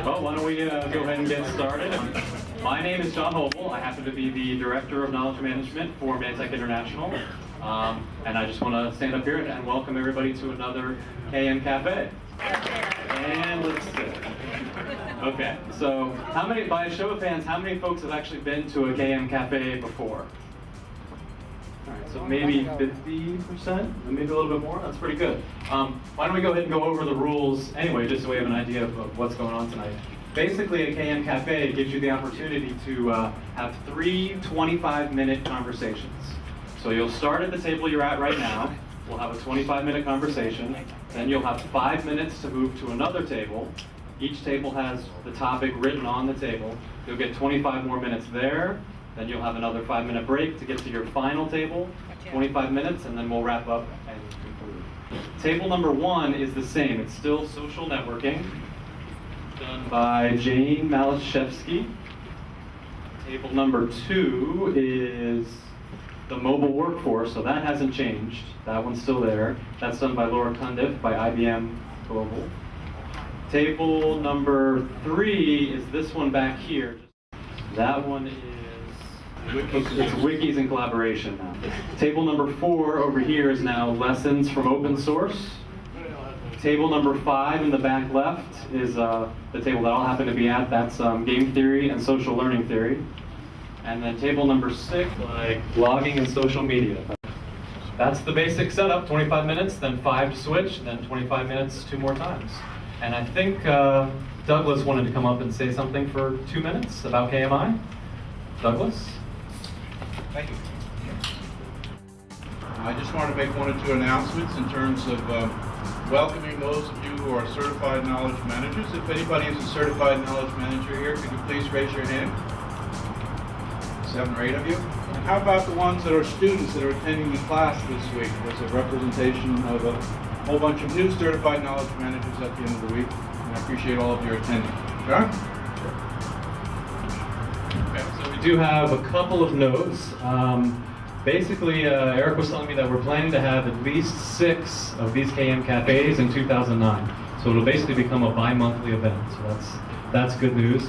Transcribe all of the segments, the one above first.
Well, why don't we go ahead and get started. My name is Hovell. I happen to be the Director of Knowledge Management for ManTech International. And I just want to stand up here and welcome everybody to another KM-Cafe. And let's see. Okay, so by a show of hands, how many folks have actually been to a KM-Cafe before? All right, so maybe 50%, maybe a little bit more. That's pretty good. Why don't we go ahead and go over the rules anyway, just so we have an idea of what's going on tonight. Basically, a KM-Cafe gives you the opportunity to have 3 25-minute conversations. So you'll start at the table you're at right now. We'll have a 25-minute conversation. Then you'll have 5 minutes to move to another table. Each table has the topic written on the table. You'll get 25 more minutes there. Then you'll have another 5-minute break to get to your final table, 25 minutes, and then we'll wrap up and conclude. Table number 1 is the same. It's still social networking, done by Jane Malashevsky. Table number 2 is the mobile workforce, so that hasn't changed. That one's still there. That's done by Laura Cundiff by IBM Global. Table number 3 is this one back here. That one is it's wikis and collaboration now. Table number 4 over here is now lessons from open source. Table number 5 in the back left is the table that I'll happen to be at. That's game theory and social learning theory. And then table number 6, like blogging and social media. That's the basic setup, 25 minutes, then 5 to switch, then 25 minutes 2 more times. And I think Douglas wanted to come up and say something for 2 minutes about KMI. Douglas? Thank you. I just want to make 1 or 2 announcements in terms of welcoming those of you who are certified knowledge managers. If anybody is a certified knowledge manager here, could you please raise your hand? 7 or 8 of you. And how about the ones that are students that are attending the class this week? There's a representation of a whole bunch of new certified knowledge managers at the end of the week. And I appreciate all of your attending. John? Okay, so we do have a couple of notes. Basically, Eric was telling me that we're planning to have at least 6 of these KM-Cafes in 2009. So it'll basically become a bi-monthly event. So that's good news.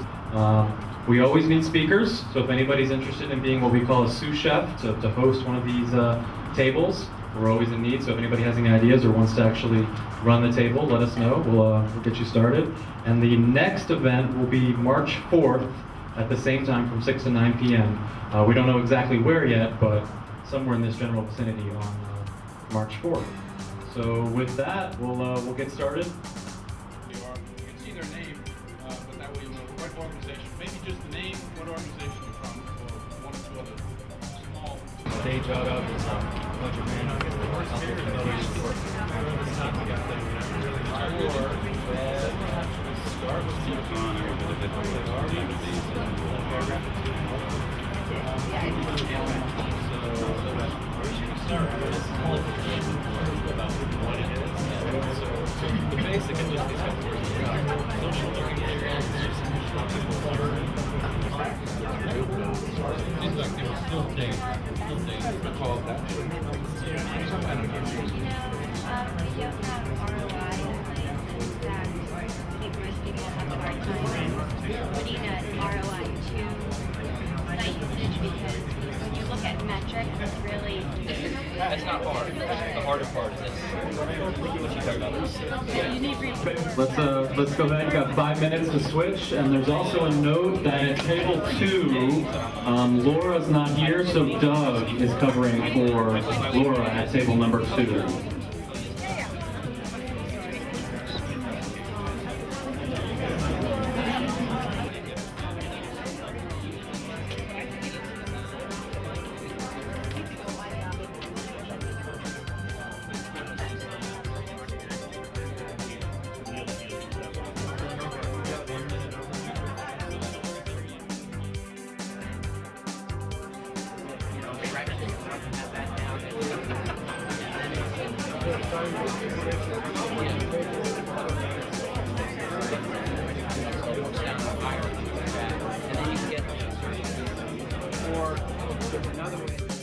We always need speakers, so if anybody's interested in being what we call a sous chef to host one of these tables, we're always in need. So if anybody has any ideas or wants to actually run the table, let us know. We'll get you started. And the next event will be March 4th at the same time from 6 to 9 p.m. We don't know exactly where yet, but somewhere in this general vicinity on March 4th. So with that, we'll get started. You can see their name, but that way you'll know what organization. Maybe just the name, what organization you're from, or 1 or 2 other small. Stage out of is a bunch of managers that work on start with the the basic is just these couple words. Social learning areas, seems like they were still things called that. We don't have ROI that I think most people have a hard time putting an ROI to site usage because when you look at metrics, it's really It's not hard. The harder part is this. What you talk about this. you need Let's go ahead. We've got 5 minutes to switch, and there's also a note that at table 2, Laura's not here, so Doug is covering for Laura at table number 2. Or another way.